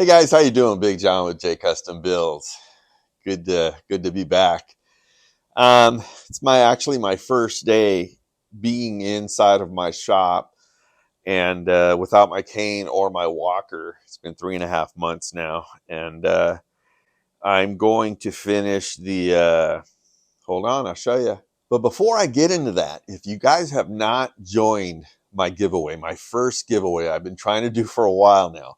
Hey guys, how you doing? Big John with J Custom Builds. Good to be back. It's actually my first day being inside of my shop and without my cane or my walker. It's been 3.5 months now, and I'm going to finish the. Hold on, I'll show you. But before I get into that, if you guys have not joined my giveaway, my first giveaway I've been trying to do for a while now,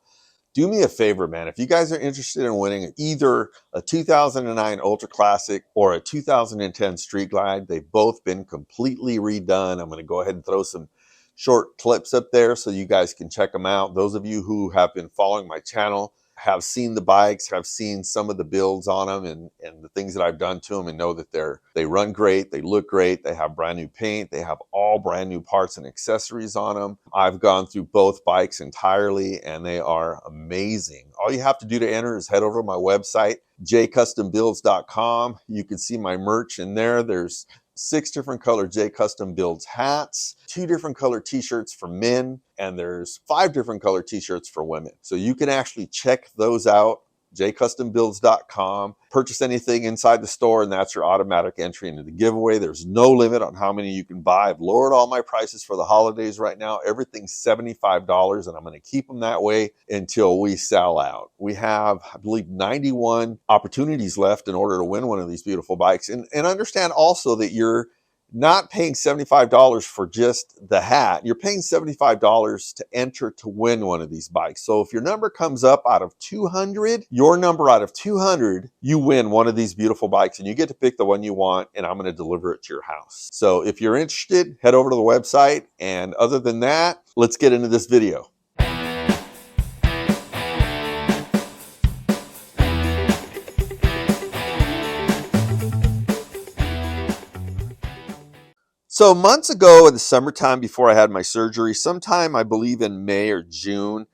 do me a favor, man. If you guys are interested in winning either a 2009 Ultra Classic or a 2010 Street Glide, they've both been completely redone. I'm going to go ahead and throw some short clips up there so you guys can check them out. Those of you who have been following my channel have seen the bikes, have seen some of the builds on them and the things that I've done to them, and know that they run great, they look great, they have brand new paint, they have all brand new parts and accessories on them. I've gone through both bikes entirely and they are amazing. All you have to do to enter is head over to my website, jcustombuilds.com. You can see my merch in there. There's 6 different color J Custom Builds hats, 2 different color t-shirts for men, and there's 5 different color t-shirts for women. So you can actually check those out, jcustombuilds.com. Purchase anything inside the store, and that's your automatic entry into the giveaway. There's no limit on how many you can buy. I've lowered all my prices for the holidays right now. Everything's $75, and I'm going to keep them that way until we sell out. We have, I believe, 91 opportunities left in order to win one of these beautiful bikes. And understand also that you're not paying $75 for just the hat. You're paying $75 to enter to win one of these bikes. So if your number comes up out of 200, your number out of 200, you win one of these beautiful bikes, and you get to pick the one you want, and I'm going to deliver it to your house. So if you're interested, head over to the website. And other than that, let's get into this video. So months ago in the summertime before I had my surgery, sometime I believe in May or June,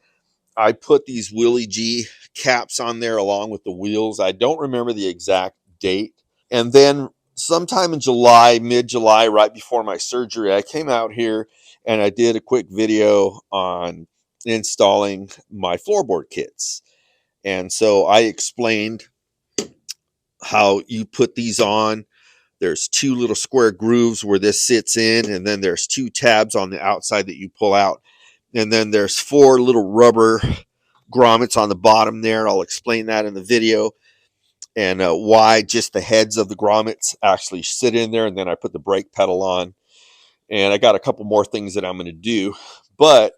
I put these Willie G caps on there along with the wheels. I don't remember the exact date. And then sometime in July, mid-July, right before my surgery, I came out here and I did a quick video on installing my floorboard kits. And so I explained how you put these on. There's 2 little square grooves where this sits in, and then there's 2 tabs on the outside that you pull out. And then there's 4 little rubber grommets on the bottom there. I'll explain that in the video, and why just the heads of the grommets actually sit in there. And then I put the brake pedal on, and I got a couple more things that I'm going to do. But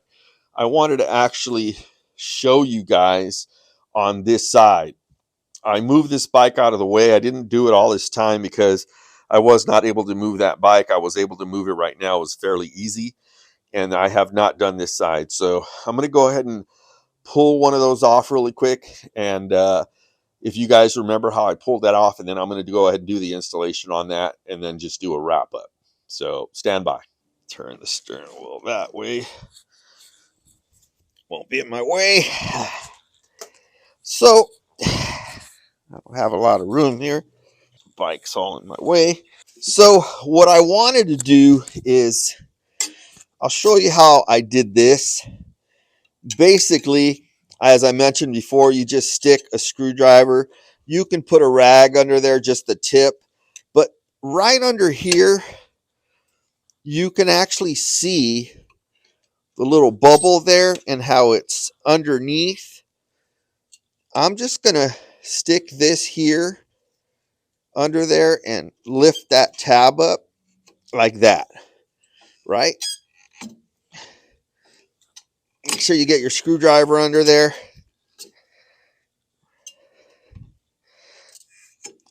I wanted to actually show you guys on this side. I moved this bike out of the way. I didn't do it all this time because I was not able to move that bike. I was able to move it right now. It was fairly easy, and I have not done this side. So I'm going to go ahead and pull one of those off really quick. And if you guys remember how I pulled that off, and then I'm going to go ahead and do the installation on that and then just do a wrap up. So stand by. Turn the steering wheel that way. Won't be in my way. So I don't have a lot of room here. Bike's all in my way. So what I wanted to do is I'll show you how I did this. Basically, as I mentioned before, you just stick a screwdriver. You can put a rag under there, just the tip. But right under here, you can actually see the little bubble there and how it's underneath. I'm just going to stick this here under there and lift that tab up like that, right? Make sure you get your screwdriver under there,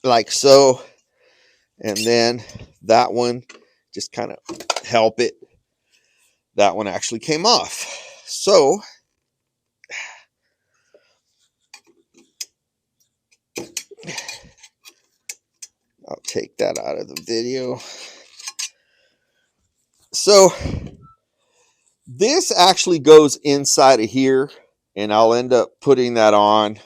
like so. And then that one, just kind of help it. That one actually came off. So I'll take that out of the video. So this actually goes inside of here, and I'll end up putting that on,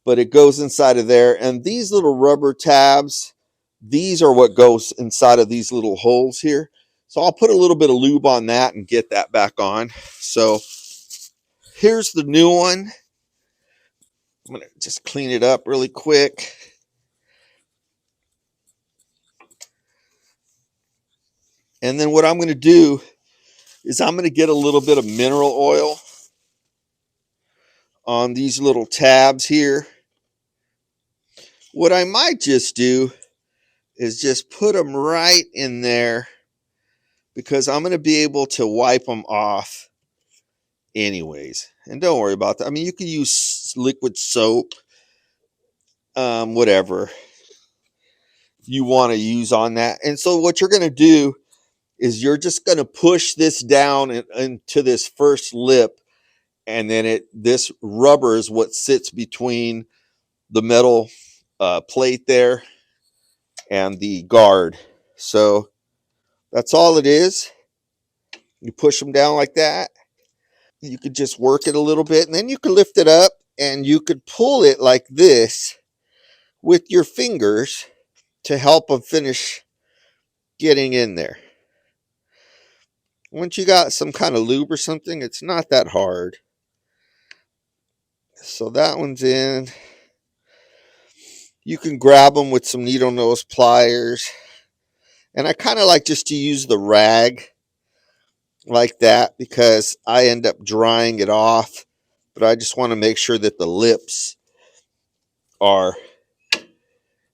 but it goes inside of there. And these little rubber tabs, these are what goes inside of these little holes here. So I'll put a little bit of lube on that and get that back on. So here's the new one. I'm going to just clean it up really quick. And then what I'm going to do is I'm going to get a little bit of mineral oil on these little tabs here. What I might just do is just put them right in there, because I'm going to be able to wipe them off anyways. And don't worry about that. I mean, you can use liquid soap, whatever you want to use on that. And so what you're going to do is you're just going to push this down into this first lip, and then this rubber is what sits between the metal plate there and the guard. So that's all it is. You push them down like that. You could just work it a little bit, and then you could lift it up and you could pull it like this with your fingers to help them finish getting in there. Once you got some kind of lube or something, it's not that hard. So that one's in. You can grab them with some needle nose pliers. And I kind of like just to use the rag like that, because I end up drying it off. But I just want to make sure that the lips are.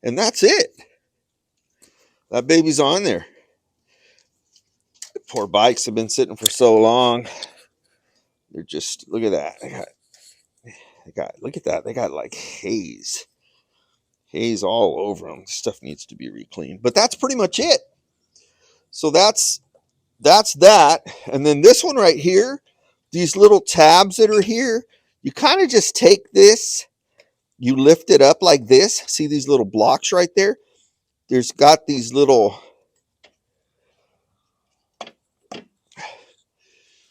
And that's it. That baby's on there. The poor bikes have been sitting for so long. They're just, look at that. Look at that. They got like haze all over them. Stuff needs to be re-cleaned. But that's pretty much it. So that's that. And then this one right here, these little tabs that are here, you kind of just take this, you lift it up like this. See these little blocks right there? There's got these little,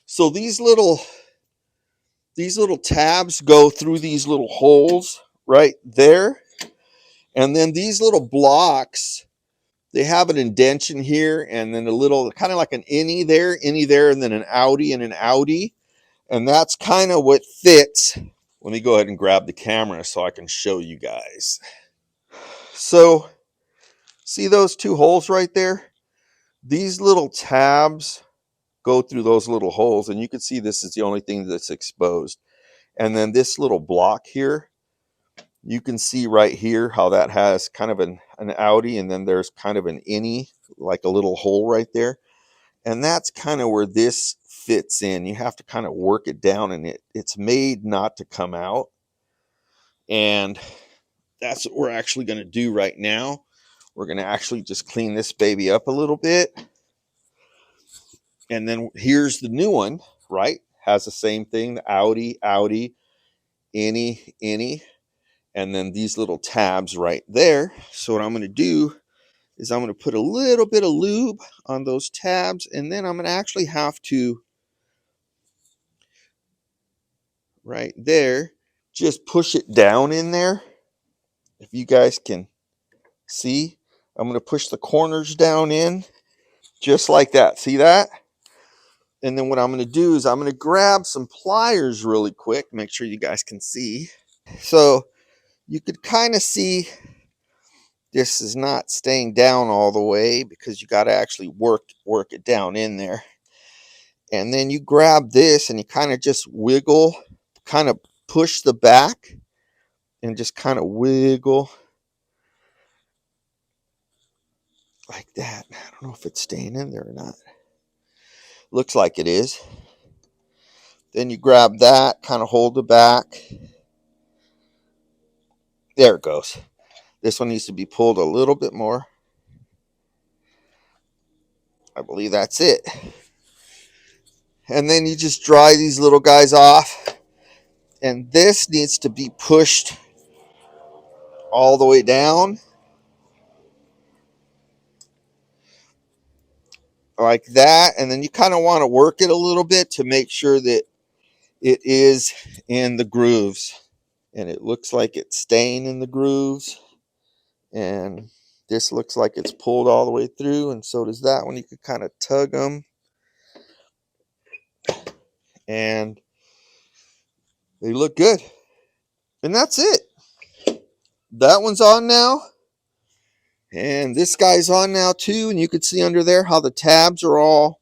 so these little tabs go through these little holes right there. And then these little blocks, they have an indentation here, and then a little, kind of like an innie there, and then an outie and an outie. And that's kind of what fits. Let me go ahead and grab the camera so I can show you guys. So, see those two holes right there? These little tabs go through those little holes, and you can see this is the only thing that's exposed. And then this little block here, you can see right here how that has kind of an outie, and then there's kind of an innie, like a little hole right there. And that's kind of where this fits in. You have to kind of work it down, and it's made not to come out. And that's what we're actually going to do right now. We're going to actually just clean this baby up a little bit. And then here's the new one, right? Has the same thing, the outie, innie. And then these little tabs right there. So what I'm going to do is I'm going to put a little bit of lube on those tabs. And then I'm going to actually have to, right there, just push it down in there. If you guys can see, I'm going to push the corners down in just like that. See that? And then what I'm going to do is I'm going to grab some pliers really quick. Make sure you guys can see. So you could kind of see this is not staying down all the way, because you got to actually work it down in there. And then you grab this and you kind of just wiggle, kind of push the back and just kind of wiggle like that. I don't know if it's staying in there or not. Looks like it is. Then you grab that, kind of hold it back. There it goes. This one needs to be pulled a little bit more. I believe that's it. And then you just dry these little guys off. And this needs to be pushed all the way down. Like that. And then you kind of want to work it a little bit to make sure that it is in the grooves. And it looks like it's staying in the grooves. And this looks like it's pulled all the way through. And so does that one. You can kind of tug them. And they look good. And that's it. That one's on now. And this guy's on now too. And you can see under there how the tabs are all,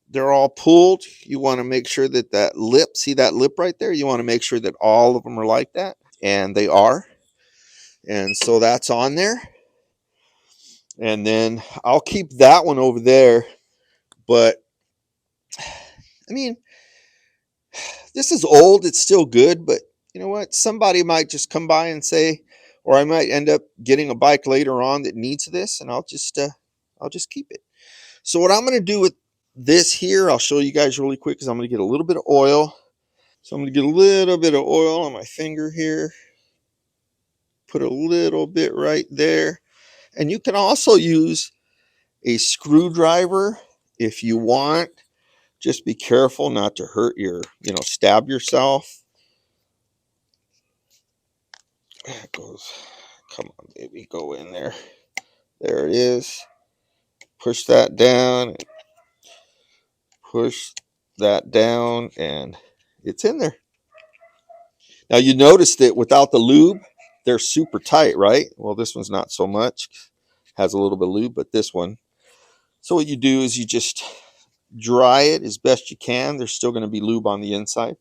they're all pulled. You want to make sure that that lip, see that lip right there? You want to make sure that all of them are like that. And they are. And so that's on there. And then I'll keep that one over there. But I mean, this is old. It's still good. But you know what? Somebody might just come by and say, or I might end up getting a bike later on that needs this, and I'll just keep it. So what I'm going to do with this here, I'll show you guys really quick, because I'm going to get a little bit of oil. So I'm going to get a little bit of oil on my finger here. Put a little bit right there. And you can also use a screwdriver if you want. Just be careful not to hurt stab yourself. There it goes. Come on, baby, go in there. There it is. Push that down. Push that down, and it's in there. Now you notice that without the lube, they're super tight, right? Well, this one's not so much. Has a little bit of lube, but this one. So what you do is you just dry it as best you can. There's still going to be lube on the inside,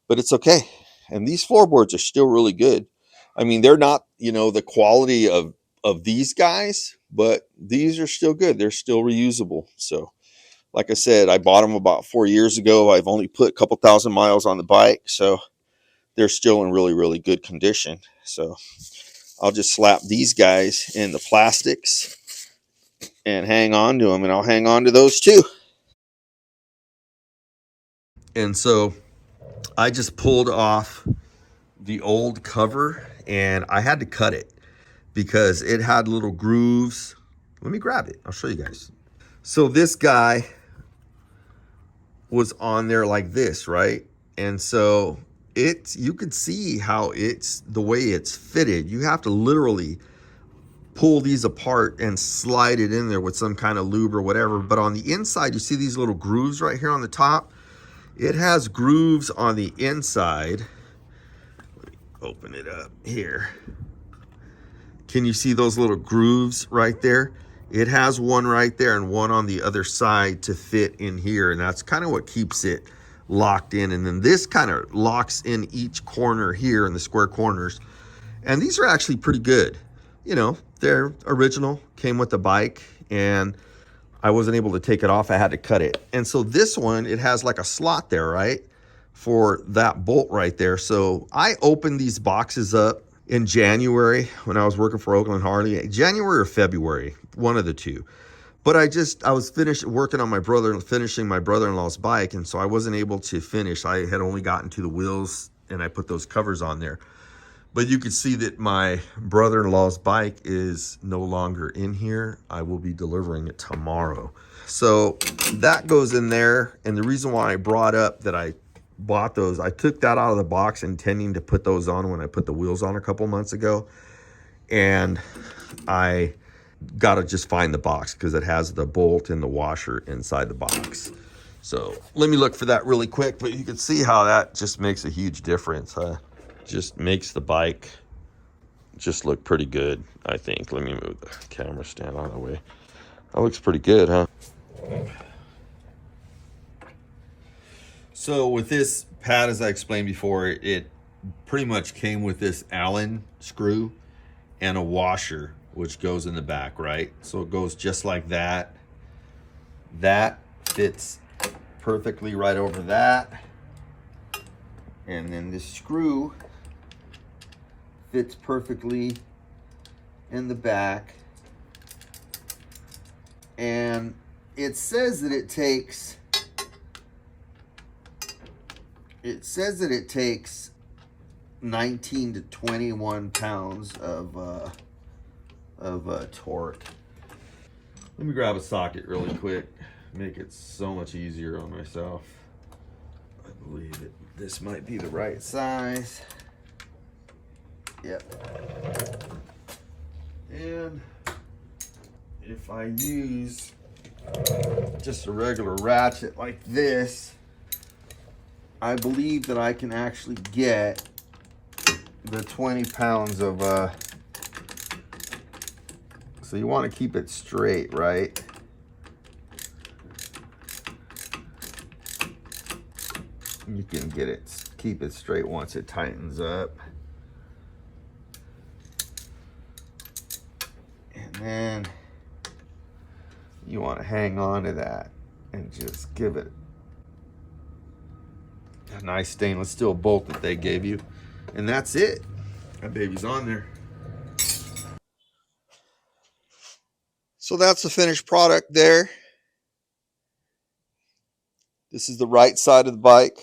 but it's okay. And these floorboards are still really good. I mean, they're not, the quality of these guys, but these are still good. They're still reusable. So like I said, I bought them about 4 years ago. I've only put a couple thousand miles on the bike, so they're still in really, really good condition. So I'll just slap these guys in the plastics and hang on to them, and I'll hang on to those too. And so I just pulled off the old cover, and I had to cut it because it had little grooves. Let me grab it. I'll show you guys. So this guy was on there like this, right? And so you can see how it's the way it's fitted. You have to literally pull these apart and slide it in there with some kind of lube or whatever. But on the inside, you see these little grooves right here on the top. It has grooves on the inside. Let me open it up here. Can you see those little grooves right there? It has one right there and one on the other side to fit in here. And that's kind of what keeps it locked in. And then this kind of locks in each corner here in the square corners. And these are actually pretty good. They're original, came with the bike, and I wasn't able to take it off. I had to cut it. And so this one, it has like a slot there, right? For that bolt right there. So I opened these boxes up in January when I was working for Oakland Harley. January or February, one of the two. But I was working on finishing my brother-in-law's bike, and so I wasn't able to finish. I had only gotten to the wheels, and I put those covers on there. But you can see that my brother-in-law's bike is no longer in here. I will be delivering it tomorrow. So that goes in there. And the reason why I brought up that I bought those, I took that out of the box intending to put those on when I put the wheels on a couple months ago. And I got to just find the box because it has the bolt and the washer inside the box. So let me look for that really quick. But you can see how that just makes a huge difference, huh? Just makes the bike just look pretty good, I think. Let me move the camera stand out of the way. That looks pretty good, huh? So with this pad, as I explained before, it pretty much came with this Allen screw and a washer, which goes in the back, right? So it goes just like that. That fits perfectly right over that. And then this screw fits perfectly in the back. And it says that it takes 19 to 21 pounds of torque. Let me grab a socket really quick, make it so much easier on myself. I believe that this might be the right size. Yep. And if I use just a regular ratchet like this, I believe that I can actually get the 20 pounds of, so you want to keep it straight, right? You can get it, keep it straight once it tightens up. And then you want to hang on to that and just give it a nice stainless steel bolt that they gave you. And that's it. That baby's on there. So that's the finished product there. This is the right side of the bike,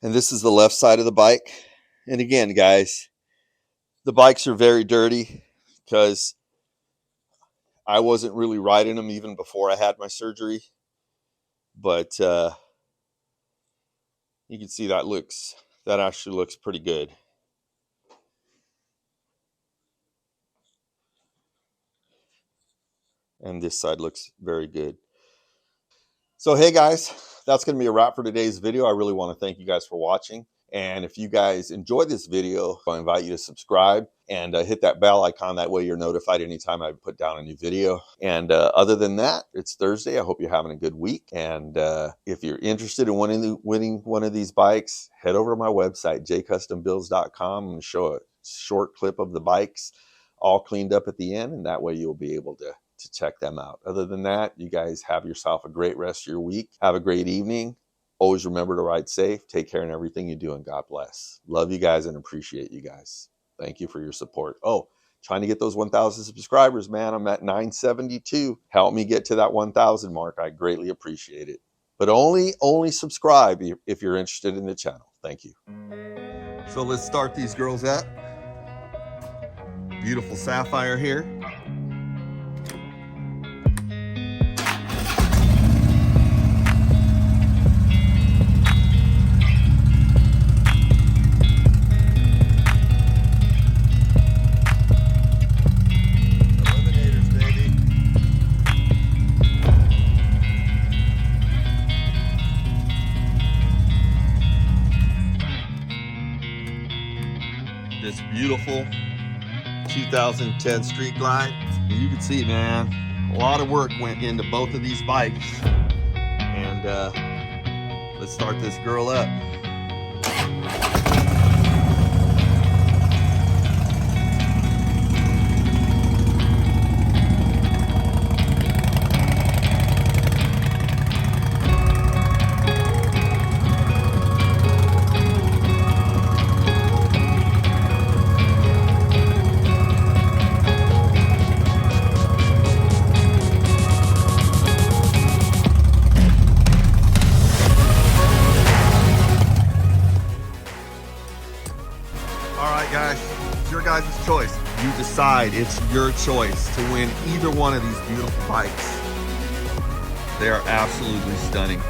and this is the left side of the bike. And again, guys, the bikes are very dirty because I wasn't really riding them even before I had my surgery. But you can see that actually looks pretty good. And this side looks very good. So hey guys, that's going to be a wrap for today's video. I really want to thank you guys for watching. And if you guys enjoyed this video, I invite you to subscribe and hit that bell icon. That way you're notified anytime I put down a new video. And other than that, it's Thursday. I hope you're having a good week. And if you're interested in winning one of these bikes, head over to my website, jcustombuilds.com, and show a short clip of the bikes all cleaned up at the end. And that way you'll be able to check them out. Other than that, you guys have yourself a great rest of your week. Have a great evening. Always remember to ride safe. Take care in everything you do, and God bless. Love you guys and appreciate you guys. Thank you for your support. Oh, trying to get those 1,000 subscribers, man. I'm at 972. Help me get to that 1,000 mark. I greatly appreciate it. But only subscribe if you're interested in the channel. Thank you. So let's start these girls up. Beautiful Sapphire here. This beautiful 2010 Street Glide. And you can see, man, a lot of work went into both of these bikes. And let's start this girl up. Guys, it's your guys' choice. You decide. It's your choice to win either one of these beautiful bikes. They are absolutely stunning.